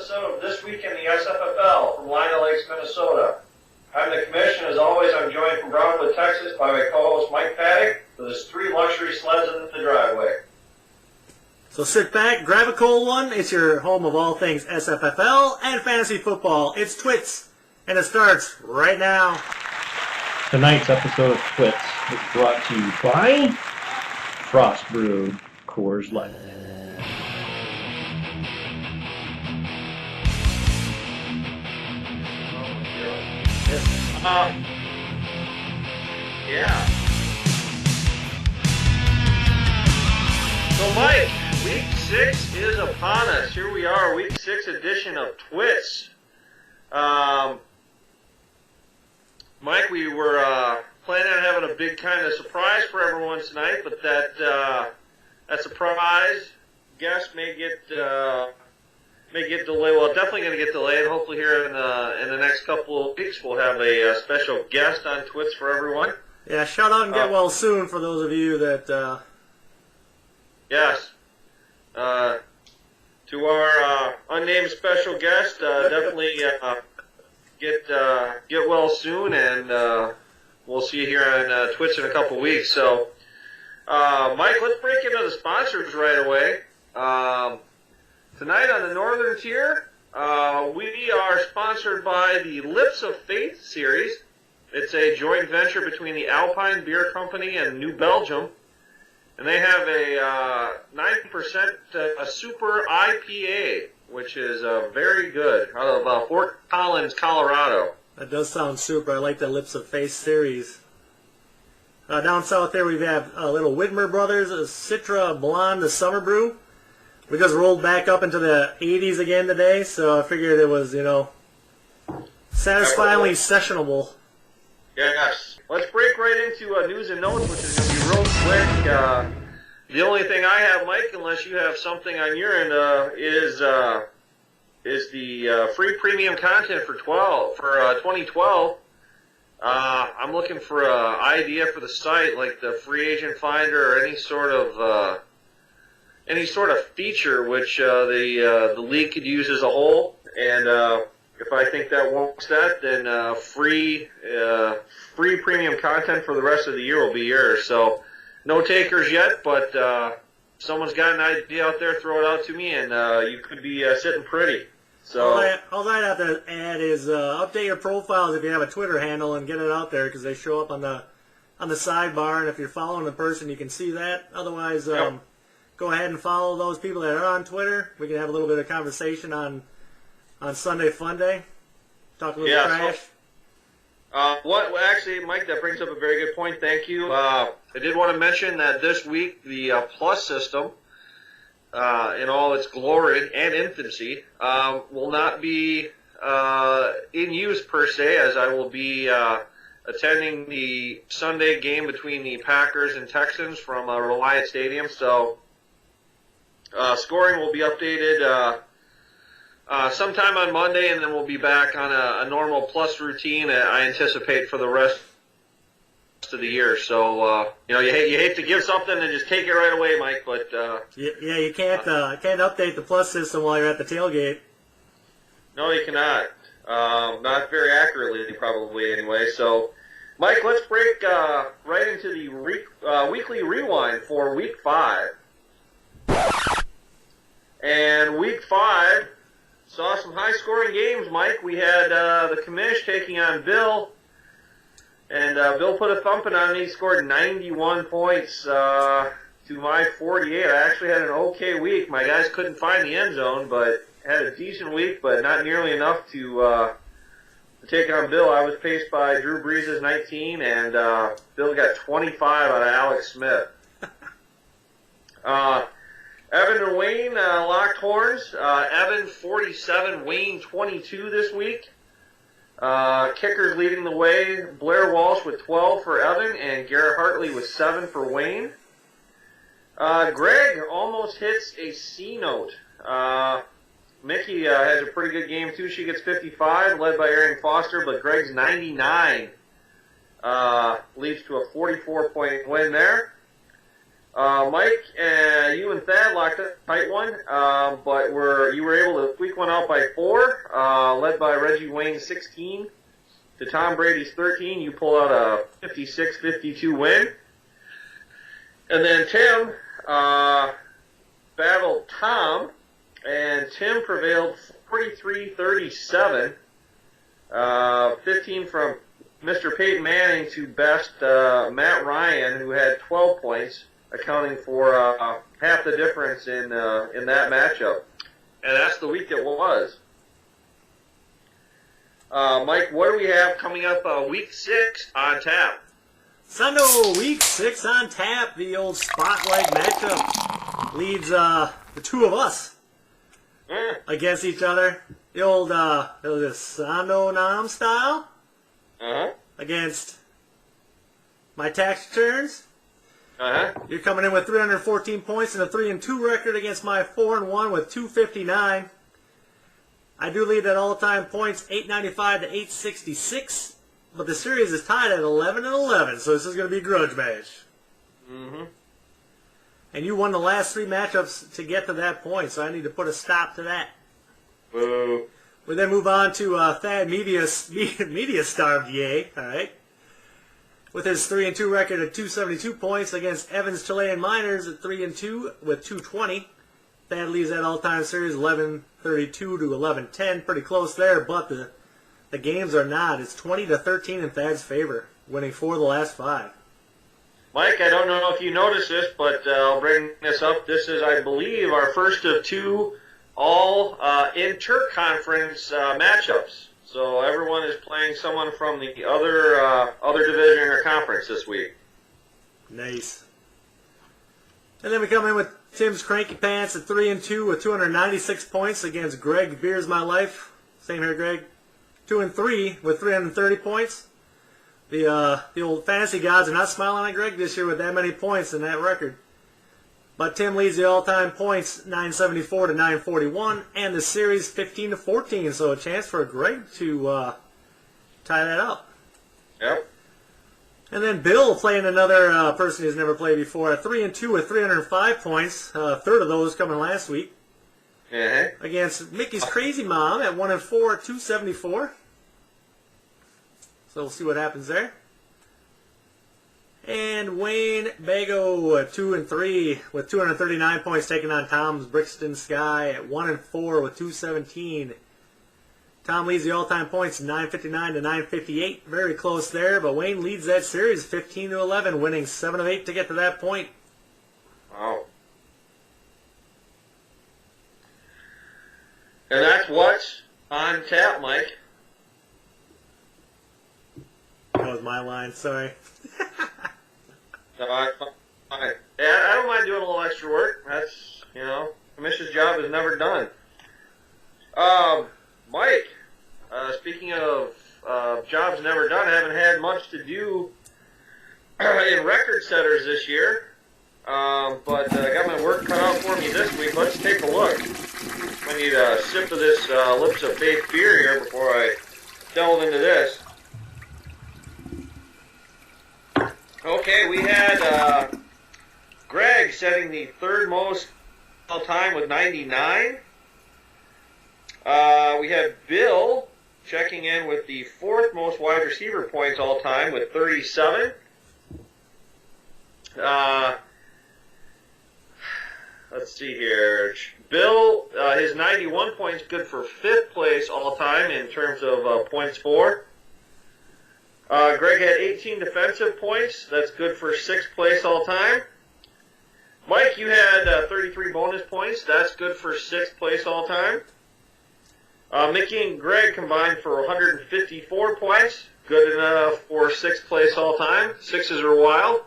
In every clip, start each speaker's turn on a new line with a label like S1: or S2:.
S1: episode of This Week in the SFFL from Lino Lakes, Minnesota. I'm the commission. As always, I'm joined from Brownwood, Texas by my co-host Mike Paddock with his 3 luxury sleds in the driveway.
S2: So sit back, grab a cold one. It's your home of all things SFFL and fantasy football. It's TWITS, and it starts right now.
S3: Tonight's episode of TWITS is brought to you by Frost Brewed Coors Light.
S1: Yeah. So, Mike, Week 6 is upon us. Here we are, Week 6 edition of TWITS. Mike, we were planning on having a big kind of surprise for everyone tonight, but that surprise guest may get delayed. Well, definitely going to get delayed. Hopefully, here in the next couple of weeks, we'll have a special guest on TWITS for everyone.
S2: Yeah, shout out and get well soon for those of you that.
S1: Yes. To our unnamed special guest, definitely get well soon, and we'll see you here on TWITS in a couple weeks. So, Mike, let's break into the sponsors right away. Tonight on the Northern Tier, we are sponsored by the Lips of Faith series. It's a joint venture between the Alpine Beer Company and New Belgium. And they have a 9% Super IPA, which is very good, out of Fort Collins, Colorado.
S2: That does sound super. I like the Lips of Faith series. Down south there we have little Whitmer Brothers, a Citra Blonde, the Summer Brew. We just rolled back up into the 80s again today, so I figured it was, satisfyingly sessionable.
S1: Yes. Let's break right into news and notes, which is going to be real quick. The only thing I have, Mike, unless you have something on your end, is the free premium content for 2012. I'm looking for an idea for the site, like the free agent finder or any sort of feature which the league could use as a whole. And if I think that wants that, then free premium content for the rest of the year will be yours. So no takers yet, but if someone's got an idea out there, throw it out to me, and you could be sitting pretty. So
S2: all I have to add is update your profiles if you have a Twitter handle and get it out there, because they show up on the sidebar, and if you're following the person, you can see that. Otherwise, go ahead and follow those people that are on Twitter. We can have a little bit of conversation on Sunday Fun Day. Talk a little trash.
S1: Actually, Mike, that brings up a very good point. Thank you. I did want to mention that this week the Plus system, in all its glory and infancy, will not be in use per se, as I will be attending the Sunday game between the Packers and Texans from Reliant Stadium. So scoring will be updated sometime on Monday, and then we'll be back on a normal Plus routine, I anticipate, for the rest of the year. So, you hate to give something and just take it right away, Mike, but...
S2: yeah, you can't update the Plus system while you're at the tailgate.
S1: No, you cannot. Not very accurately, probably, anyway. So, Mike, let's break right into the weekly rewind for Week 5. And Week 5... saw some high-scoring games, Mike. We had the commish taking on Bill, and Bill put a thumping on me. He scored 91 points to my 48. I actually had an okay week. My guys couldn't find the end zone, but had a decent week, but not nearly enough to take on Bill. I was paced by Drew Brees' 19, and Bill got 25 out of Alex Smith. Evan and Wayne locked horns. Evan 47, Wayne 22 this week. Kickers leading the way. Blair Walsh with 12 for Evan, and Garrett Hartley with 7 for Wayne. Greg almost hits a C note. Mickey has a pretty good game too. She gets 55, led by Arian Foster, but Greg's 99 leads to a 44-point win there. Mike, you and Thad locked up a tight one, but you were able to squeak one out by 4, led by Reggie Wayne 16 to Tom Brady's 13. You pull out a 56-52 win. And then Tim battled Tom, and Tim prevailed 43-37, 15 from Mr. Peyton Manning to best Matt Ryan, who had 12 points, accounting for half the difference in that matchup. And that's the week it was. Mike, what do we have coming up week 6 on tap?
S2: Sondo, week 6 on tap. The old spotlight matchup leads the two of us against each other. The old Sondo Nam style against my tax returns. You're coming in with 314 points and a 3-2 record against my 4-1 with 259. I do lead at all-time points, 895 to 866, but the series is tied at 11-11, so this is going to be a grudge match. And you won the last 3 matchups to get to that point, so I need to put a stop to that.
S1: Boo.
S2: We then move on to Thad Media-starved Yay, all right, with his 3-2 record at 272 points against Evans Chilean Miners at 3-2 with 220. Thad leads that all-time series 11-32 to 11-10, pretty close there, but the games are not. It's 20-13 in Thad's favor, winning 4 of the last 5.
S1: Mike, I don't know if you noticed this, but I'll bring this up. This is, I believe, our first of 2 all inter-conference matchups. So everyone is playing someone from the other division or conference this week.
S2: Nice. And then we come in with Tim's Cranky Pants at 3-2 with 296 points against Greg Beers My Life. Same here, Greg. 2-3 with 330 points. The old fantasy gods are not smiling at Greg this year with that many points in that record. But Tim leads the all-time points 974 to 941, and the series 15-14. So a chance for Greg to tie that up.
S1: Yep.
S2: And then Bill playing another person who's never played before at 3-2 with 305 points. A third of those coming last week. Against Mickey's Crazy Mom at 1-4 at 274. So we'll see what happens there. And Wayne Bago at 2-3 with 239 points, taking on Tom's Brixton Sky at 1-4 with 217. Tom leads the all-time points 959 to 958. Very close there, but Wayne leads that series 15-11, winning 7 of 8 to get to that point.
S1: Wow. And that's what's on tap, Mike.
S2: That was my line, sorry.
S1: No, I'm fine. Yeah, I don't mind doing a little extra work. That's, commission's job is never done. Mike, speaking of jobs never done, I haven't had much to do in record setters this year, but I got my work cut out for me this week. Let's take a look. I need a sip of this Lips of Faith beer here before I delve into this. Okay, we had Greg setting the 3rd most all time with 99. We had Bill checking in with the 4th most wide receiver points all time with 37. Let's see here. Bill, his 91 points good for 5th place all time in terms of points for. Greg had 18 defensive points. That's good for 6th place all time. Mike, you had 33 bonus points. That's good for 6th place all time. Mickey and Greg combined for 154 points. Good enough for 6th place all time. 6s are wild.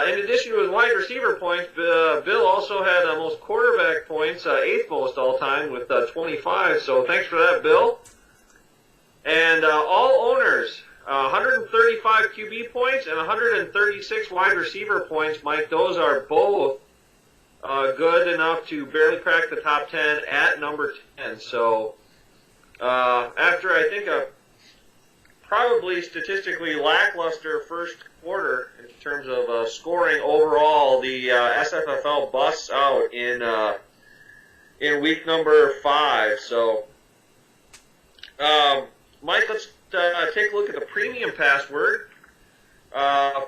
S1: In addition to his wide receiver points, Bill also had most quarterback points, 8th most all time with 25. So thanks for that, Bill. And all owners, 135 QB points and 136 wide receiver points, Mike. Those are both good enough to barely crack the top 10 at number 10. So after I think probably statistically lackluster first quarter in terms of scoring overall. The SFFL busts out in week number 5. So, Mike, let's take a look at the premium password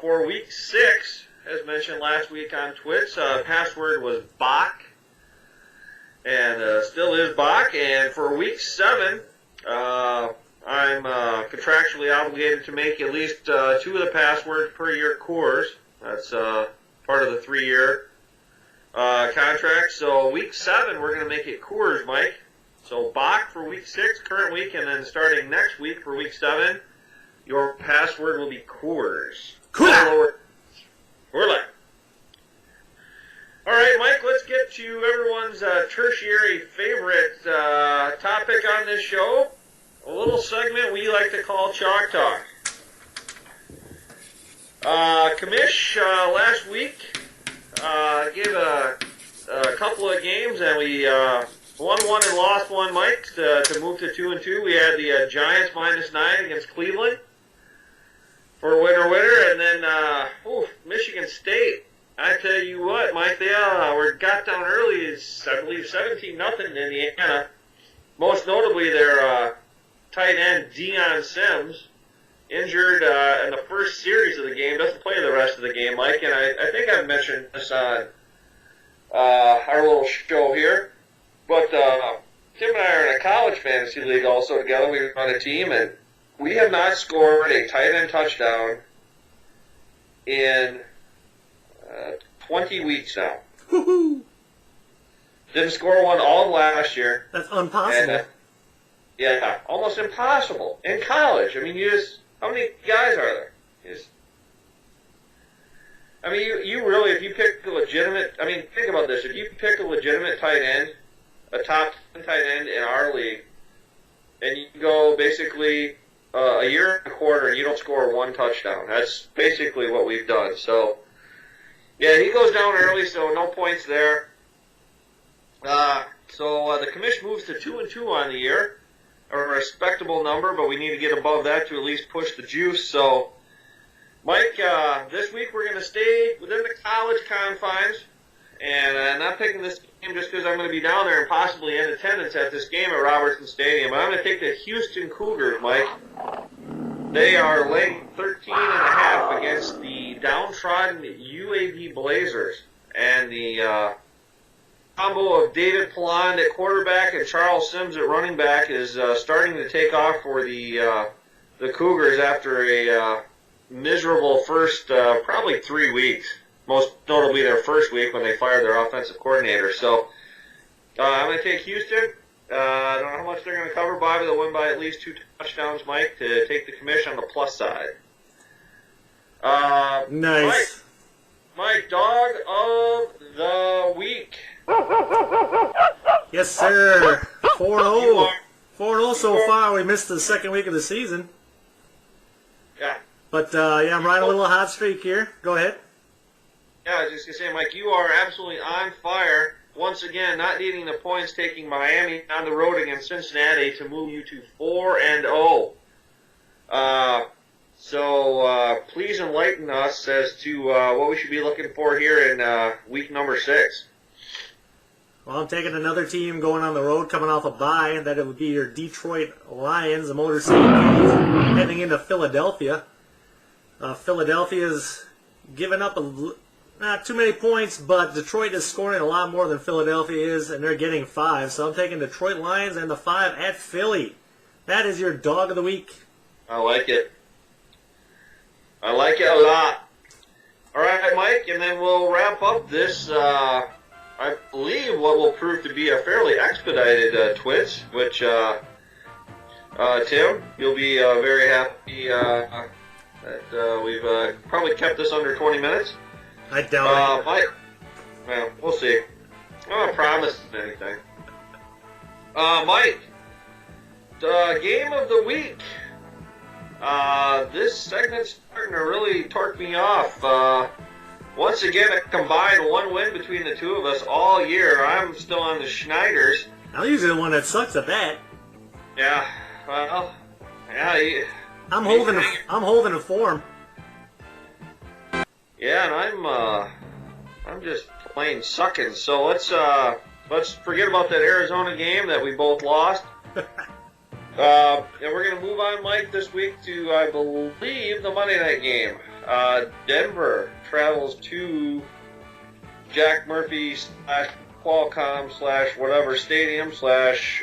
S1: for week 6. As mentioned last week on TWITS, password was Bach, and still is Bach. And for week 7, I'm contractually obligated to make at least 2 of the passwords per year Coors. That's part of the 3-year contract. So week 7, we're going to make it Coors, Mike. So Bach for week 6, current week, and then starting next week for week 7, your password will be Coors.
S2: Coors.
S1: All right, Mike, let's get to everyone's tertiary favorite topic on this show, a little segment we like to call Chalk Talk. Commish last week gave a couple of games, and we won one and lost one, Mike, to move to 2-2. We had the Giants -9 against Cleveland for winner, and then Michigan State. I tell you what, Mike, they got down early. I believe 17-0 in Indiana. Most notably, their tight end Deion Sims injured in the first series of the game. Doesn't play the rest of the game, Mike. And I think I've mentioned this on our little show here. But Tim and I are in a college fantasy league also together. We run a team, and we have not scored a tight end touchdown in 20 weeks now.
S2: Woo-hoo.
S1: Didn't score one all of last year.
S2: That's impossible.
S1: And, yeah, almost impossible. In college, I mean, how many guys are there? You really, if you pick a legitimate, think about this. If you pick a legitimate tight end, a top 10 tight end in our league, and you go basically a year and a quarter and you don't score one touchdown, that's basically what we've done. So, yeah, he goes down early, so no points there. So the commission moves to 2-2 on the year, a respectable number, but we need to get above that to at least push the juice. So, Mike, this week we're going to stay within the college confines, and I'm not picking this game just because I'm going to be down there and possibly in attendance at this game at Robertson Stadium. I'm going to take the Houston Cougars, Mike. They are laying 13.5 against the downtrodden UAB Blazers, and the combo of David Pallon at quarterback and Charles Sims at running back is starting to take off for the Cougars after a miserable first probably 3 weeks, most notably their first week when they fired their offensive coordinator. So I'm going to take Houston. I don't know how much they're going to cover by, but they'll win by at least 2 touchdowns, Mike, to take the commission on the plus side.
S2: Nice.
S1: Mike, dog of the week.
S2: Yes, sir. 4-0. 4-0 so far. We missed the second week of the season.
S1: Yeah.
S2: But, yeah, I'm riding a little hot streak here. Go ahead.
S1: Yeah, I was just going to say, Mike, you are absolutely on fire. Once again, not needing the points, taking Miami on the road against Cincinnati to move you to 4-0. So please enlighten us as to what we should be looking for here in week number 6.
S2: Well, I'm taking another team going on the road, coming off a bye. That it would be your Detroit Lions, the Motor City Thieves, heading into Philadelphia. Philadelphia's given up not too many points, but Detroit is scoring a lot more than Philadelphia is, and they're getting 5. So I'm taking Detroit Lions and the 5 at Philly. That is your dog of the week.
S1: I like it. I like it a lot. All right, Mike, and then we'll wrap up this, I believe, what will prove to be a fairly expedited TWITS, which, Tim, you'll be very happy that we've probably kept this under 20 minutes.
S2: I doubt it.
S1: Mike, well, we'll see. I'm not promising anything. Mike, game of the week. This segment's starting to really torque me off. Once again, a combined 1 win between the two of us all year. I'm still on the Schneiders.
S2: I'm usually the one that sucks at that.
S1: Yeah, well, yeah,
S2: I'm holding a form.
S1: Yeah, and I'm just plain sucking. So let's forget about that Arizona game that we both lost. And we're going to move on, Mike, this week to, I believe, the Monday night game. Denver travels to Jack Murphy / Qualcomm / whatever stadium /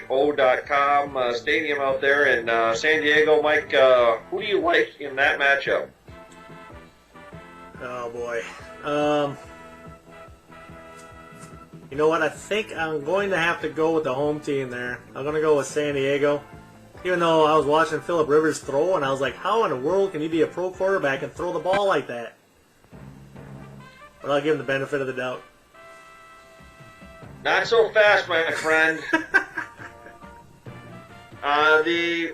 S1: O.com stadium out there in San Diego. Mike, who do you like in that matchup?
S2: Oh, boy. You know what? I think I'm going to have to go with the home team there. I'm going to go with San Diego. Even though I was watching Phillip Rivers throw, and I was like, how in the world can he be a pro quarterback and throw the ball like that? But I'll give him the benefit of the doubt.
S1: Not so fast, my friend. The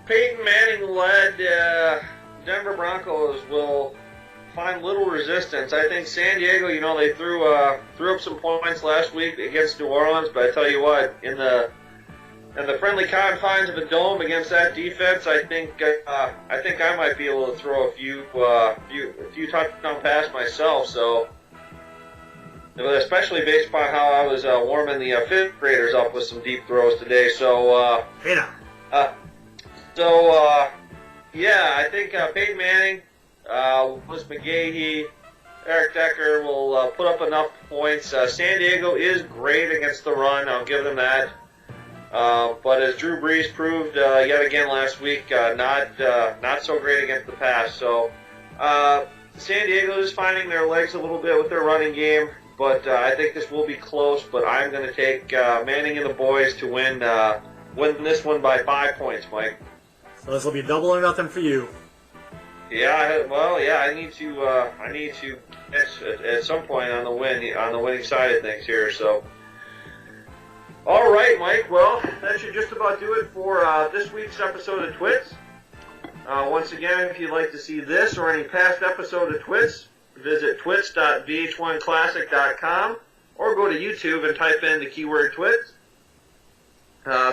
S1: Peyton Manning-led Denver Broncos will find little resistance. I think San Diego, they threw up some points last week against New Orleans, but I tell you what, in the friendly confines of a dome against that defense, I think I might be able to throw a few touchdown passes myself. So, especially based upon how I was warming the fifth graders up with some deep throws today. So, yeah, I think Peyton Manning, Willis McGahee, Eric Decker will put up enough points. San Diego is great against the run. I'll give them that. But as Drew Brees proved yet again last week, not so great against the pass. So San Diego is finding their legs a little bit with their running game, but I think this will be close. But I'm going to take Manning and the boys to win this one by 5 points, Mike.
S2: So this will be double or nothing for you.
S1: Yeah, well, yeah, I need to at some point on the winning side of things here. So. All right, Mike. Well, that should just about do it for this week's episode of TWITS. Once again, if you'd like to see this or any past episode of TWITS, visit twits.vh1classic.com or go to YouTube and type in the keyword TWITS.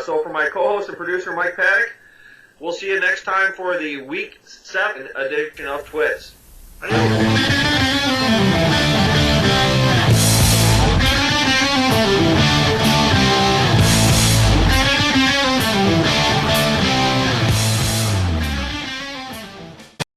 S1: So for my co-host and producer, Mike Paddock, we'll see you next time for the Week 7 edition of TWITS.
S2: Adios.